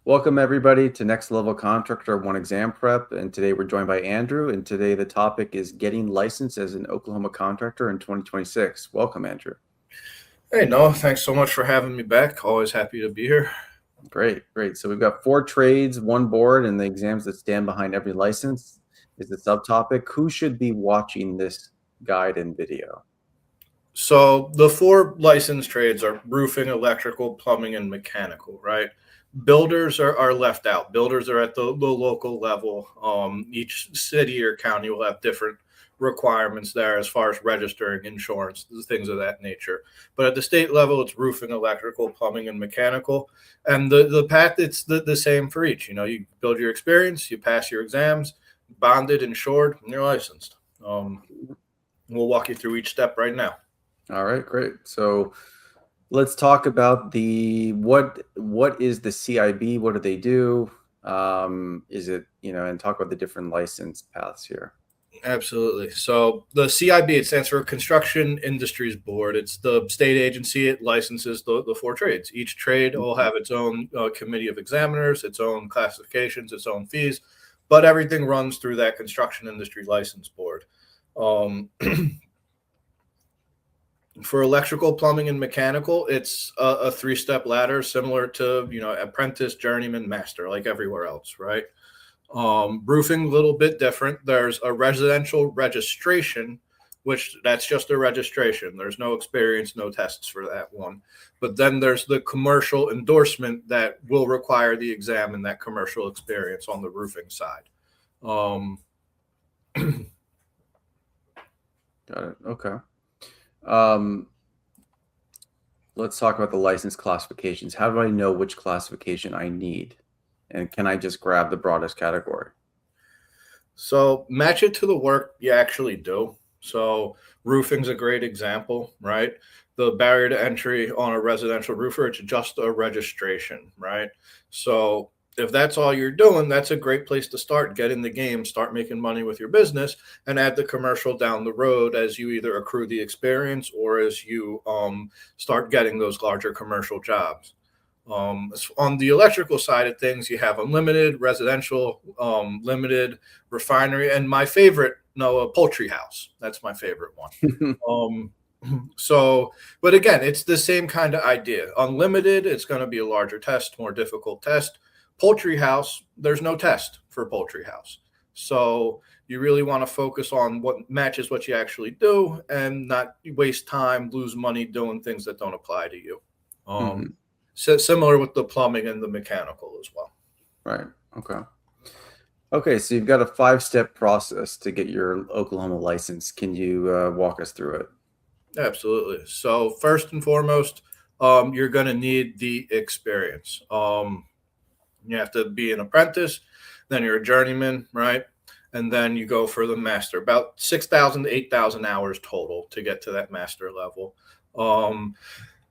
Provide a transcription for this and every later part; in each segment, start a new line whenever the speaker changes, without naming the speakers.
Welcome everybody to Next Level Contractor One Exam Prep, and today we're joined by Andrew, and today the topic is getting licensed as an Oklahoma contractor in 2026. Welcome, Andrew.
Hey, Noah, thanks so much for having me back. Always happy to be here.
Great, great. So we've got 4 trades, 1 board, and the exams that stand behind every license is the subtopic. Who should be watching this guide and video?
So the 4 licensed trades are roofing, electrical, plumbing, and mechanical, right? Builders are left out. Builders are at the local level. Each city or county will have different requirements there as far as registering, insurance, things of that nature. But at the state level, it's roofing, electrical, plumbing, and mechanical. And the path, it's the same for each. You build your experience, you pass your exams, bonded, insured, and you're licensed. We'll walk you through each step right now.
All right, great. So let's talk about what is the CIB? What do they do? Is it, and talk about the different license paths here.
Absolutely. So the CIB, it stands for Construction Industries Board. It's the state agency. It licenses the 4 trades. Each trade will have its own committee of examiners, its own classifications, its own fees, but everything runs through that Construction Industry License Board. For electrical, plumbing, and mechanical, it's a 3-step ladder, similar to apprentice, journeyman, master, like everywhere else, right? Roofing, a little bit different. There's a residential registration, which that's just a registration. There's no experience, no tests for that one. But then there's the commercial endorsement that will require the exam and that commercial experience on the roofing side.
Got it. Okay. Let's talk about the license classifications. How do I know which classification I need? And can I just grab the broadest category?
So match it to the work you actually do. So roofing's a great example, right? The barrier to entry on a residential roofer, it's just a registration, right? So if that's all you're doing, that's a great place to start. Get in the game, start making money with your business, and add the commercial down the road as you either accrue the experience or as you start getting those larger commercial jobs. On the electrical side of things, you have unlimited, residential, limited, refinery, and my favorite, a poultry house. That's my favorite one. But again, it's the same kind of idea. Unlimited, it's going to be a larger test, more difficult test. Poultry house, there's no test for poultry house. So you really want to focus on what matches what you actually do and not waste time, lose money doing things that don't apply to you. So similar with the plumbing and the mechanical as well.
Right. Okay. Okay. So you've got a 5-step process to get your Oklahoma license. Can you walk us through it?
Absolutely. So first and foremost, you're going to need the experience. You have to be an apprentice, then you're a journeyman, right? And then you go for the master, about 6,000 to 8,000 hours total to get to that master level.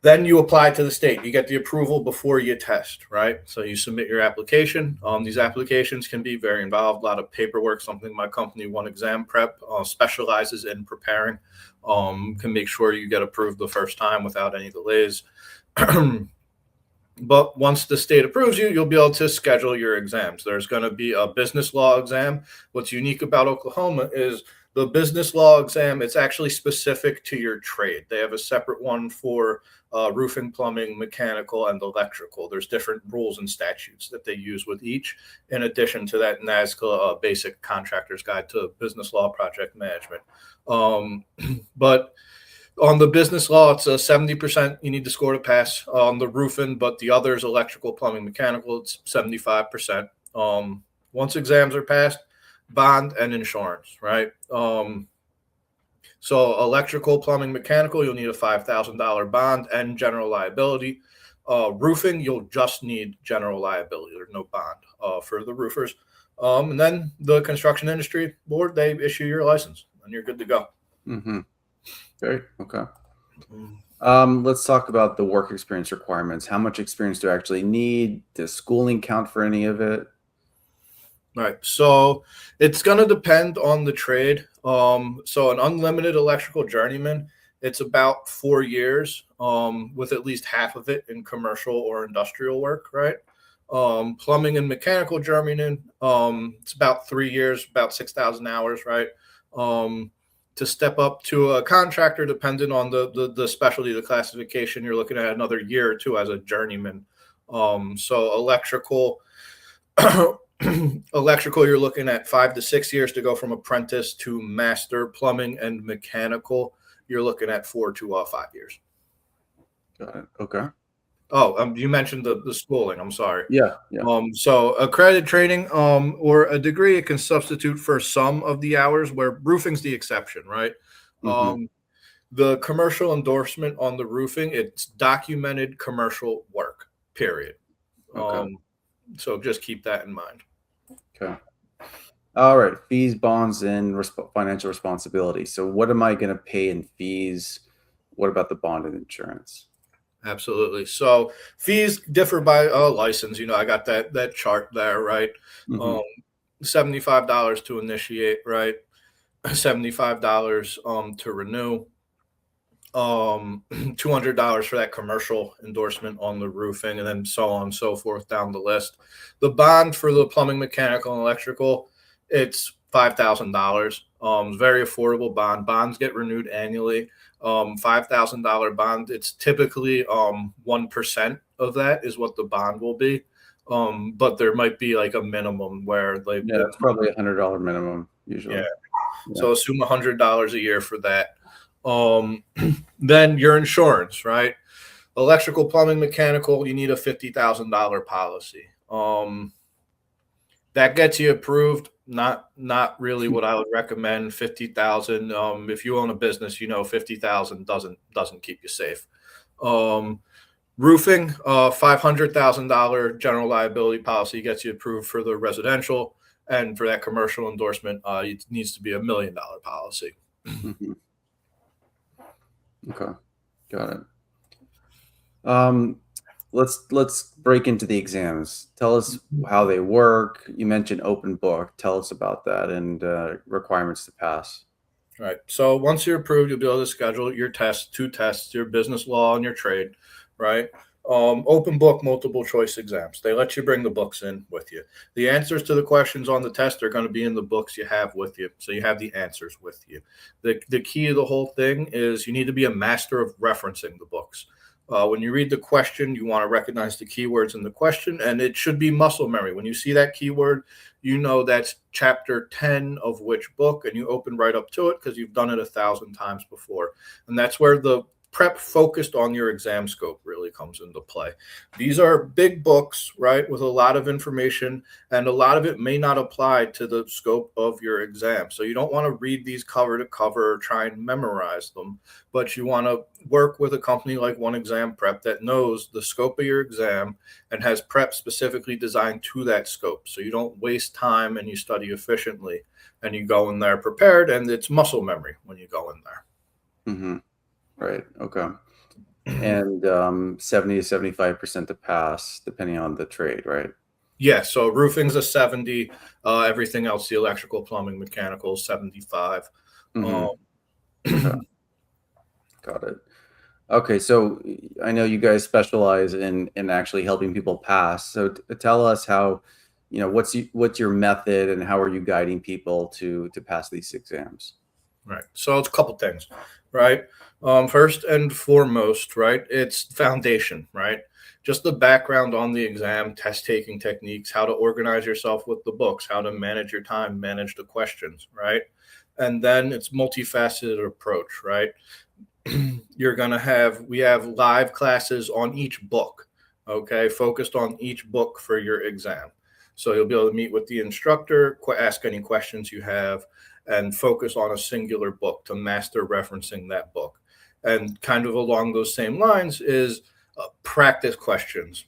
Then you apply to the state. You get the approval before you test, right? So you submit your application. These applications can be very involved, a lot of paperwork, something my company, One Exam Prep, specializes in preparing, can make sure you get approved the first time without any delays. But once the state approves you, you'll be able to schedule your exams. There's going to be a business law exam. What's unique about Oklahoma is the business law exam, it's actually specific to your trade. They have a separate one for roofing, plumbing, mechanical, and electrical. There's different rules and statutes that they use with each, in addition to that NASCA basic contractor's guide to business law project management. But on the business law, it's a 70% you need to score to pass on the roofing, but the others, electrical, plumbing, mechanical, it's 75%. Once exams are passed, bond and insurance, right? So electrical, plumbing, mechanical, you'll need a $5,000 bond and general liability. Roofing, you'll just need general liability. There's no bond for the roofers. And then the construction industry board, they issue your license and you're good to go.
Great. Okay. Let's talk about the work experience requirements. How much experience do I actually need? Does schooling count for any of it?
Right. So it's going to depend on the trade. So an unlimited electrical journeyman, it's about 4 years with at least half of it in commercial or industrial work, right? Plumbing and mechanical journeyman, it's about 3 years, about 6,000 hours, right? To step up to a contractor, depending on the specialty, the classification, you're looking at another year or two as a journeyman. So electrical, electrical, you're looking at 5 to 6 years to go from apprentice to master. Plumbing and mechanical, you're looking at 4 to 5 years.
Got it. Okay.
Oh, you mentioned the schooling. I'm sorry.
Yeah. Yeah.
So accredited training, or a degree, it can substitute for some of the hours, where roofing's the exception, right?
Mm-hmm.
The commercial endorsement on the roofing, it's documented commercial work, period.
Okay.
So just keep that in mind.
Okay. All right. Fees, bonds, and financial responsibility. So what am I going to pay in fees? What about the bond and insurance?
Absolutely. So fees differ by license. I got that chart there, right?
Mm-hmm.
$75 to initiate, right? $75 to renew. $200 for that commercial endorsement on the roofing, and then so on and so forth down the list. The bond for the plumbing, mechanical, and electrical, it's $5,000. Very affordable bond. Bonds get renewed annually. $5,000 bond. It's typically 1% of that is what the bond will be. But there might be like a minimum where
It's probably $100 minimum usually.
Yeah. So assume $100 a year for that. Then your insurance, right? Electrical, plumbing, mechanical, you need a $50,000 policy. That gets you approved. Not really what I would recommend. 50,000. If you own a business, 50,000 doesn't keep you safe. Roofing, $500,000 general liability policy gets you approved for the residential, and for that commercial endorsement, it needs to be $1 million policy.
Mm-hmm. Okay, got it. Let's break into the exams. Tell us how they work. You mentioned open book. Tell us about that and requirements to pass.
Right. So once you're approved, you'll be able to schedule your tests, 2 tests, your business law and your trade, right? Open book, multiple choice exams. They let you bring the books in with you. The answers to the questions on the test are going to be in the books you have with you. So you have the answers with you. The key of the whole thing is you need to be a master of referencing the books. When you read the question, you want to recognize the keywords in the question, and it should be muscle memory. When you see that keyword, that's chapter 10 of which book, and you open right up to it because you've done it 1,000 times before. And that's where the prep focused on your exam scope really comes into play. These are big books, right, with a lot of information, and a lot of it may not apply to the scope of your exam. So you don't want to read these cover to cover or try and memorize them, but you want to work with a company like One Exam Prep that knows the scope of your exam and has prep specifically designed to that scope. So you don't waste time and you study efficiently and you go in there prepared, and it's muscle memory when you go in there.
Mm-hmm. Right. Okay. And 70 to 75% to pass, depending on the trade, right?
Yeah. So roofing's a 70. Everything else, the electrical, plumbing, mechanical, 75.
Mm-hmm. Okay. Got it. Okay. So I know you guys specialize in actually helping people pass. So tell us how, what's your method and how are you guiding people to pass these exams?
Right. So it's a couple things, right? First and foremost, right, it's foundation, right? Just the background on the exam, test taking techniques, how to organize yourself with the books, how to manage your time, manage the questions, right? And then it's multifaceted approach, right? We have live classes on each book, okay, focused on each book for your exam. So you'll be able to meet with the instructor, ask any questions you have, and focus on a singular book to master referencing that book. And kind of along those same lines is practice questions,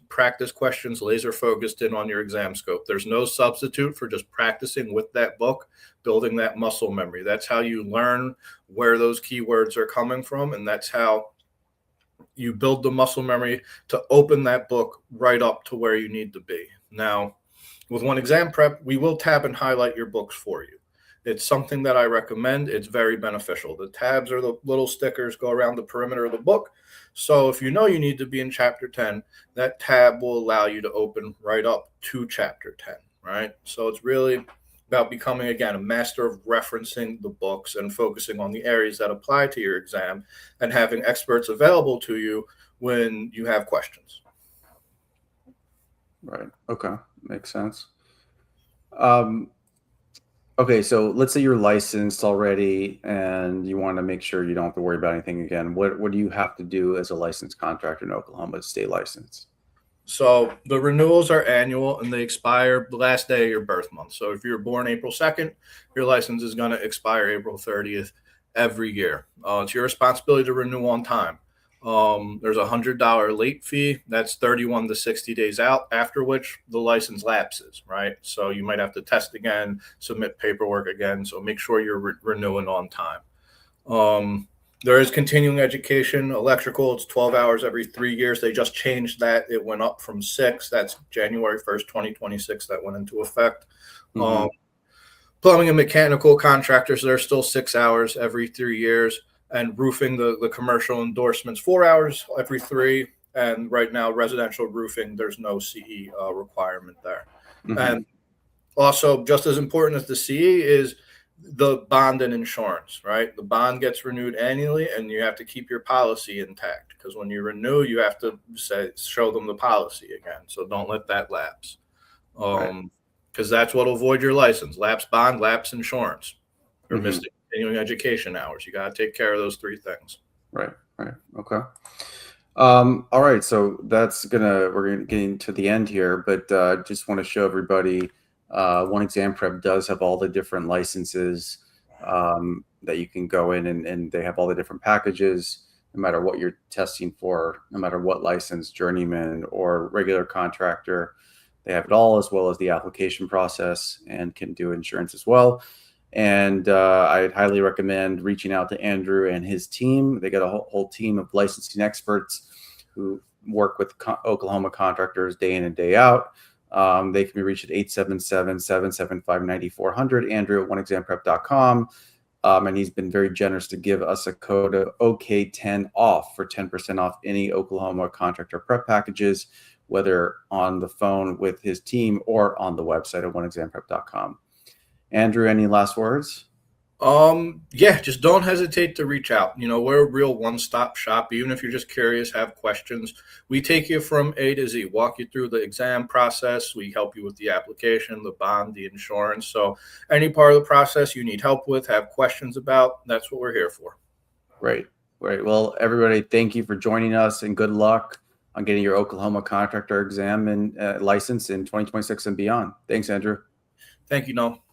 laser focused in on your exam scope. There's no substitute for just practicing with that book, building that muscle memory. That's how you learn where those keywords are coming from. And that's how you build the muscle memory to open that book right up to where you need to be. Now, with One Exam Prep, we will tab and highlight your books for you. It's something that I recommend. It's very beneficial. The tabs are the little stickers go around the perimeter of the book. So if you know you need to be in chapter 10, that tab will allow you to open right up to chapter 10, right? So it's really about becoming, again, a master of referencing the books and focusing on the areas that apply to your exam and having experts available to you when you have questions.
Right. Okay. Makes sense. Okay, so let's say you're licensed already and you want to make sure you don't have to worry about anything again. What do you have to do as a licensed contractor in Oklahoma to stay licensed?
So the renewals are annual and they expire the last day of your birth month. So if you're born April 2nd, your license is going to expire April 30th every year. It's your responsibility to renew on time. There's $100 late fee. That's 31 to 60 days out, after which the license lapses, right? So you might have to test again, submit paperwork again. So make sure you're renewing on time. There is continuing education, electrical. It's 12 hours every 3 years. They just changed that. It went up from 6. That's January 1st, 2026. That went into effect.
Mm-hmm.
Plumbing and mechanical contractors, they're still 6 hours every 3 years. And roofing, the commercial endorsements, 4 hours every 3. And right now, residential roofing, there's no CE requirement there.
Mm-hmm.
And also, just as important as the CE is the bond and insurance, right? The bond gets renewed annually and you have to keep your policy intact, because when you renew, you have to show them the policy again. So don't let that lapse.
Right.
Because that's what will void your license: lapse bond, lapse insurance, or
Mm-hmm.
missed continuing education hours. You got to take care of those 3 things.
Right. Okay. All right. So we're getting to the end here, but just want to show everybody One Exam Prep does have all the different licenses that you can go in, and they have all the different packages, no matter what you're testing for, no matter what license, journeyman or regular contractor. They have it all, as well as the application process, and can do insurance as well. And I'd highly recommend reaching out to Andrew and his team. They got a whole team of licensing experts who work with Oklahoma contractors day in and day out. They can be reached at 877-775-9400, Andrew at oneexamprep.com. And he's been very generous to give us a code of OK10 off for 10% off any Oklahoma contractor prep packages, whether on the phone with his team or on the website at oneexamprep.com. Andrew, any last words?
Yeah, just don't hesitate to reach out. We're a real one-stop shop. Even if you're just curious, have questions, we take you from A to Z, walk you through the exam process. We help you with the application, the bond, the insurance. So any part of the process you need help with, have questions about, that's what we're here for.
Great. Well, everybody, thank you for joining us, and good luck on getting your Oklahoma contractor exam and license in 2026 and beyond. Thanks, Andrew.
Thank you, Noel.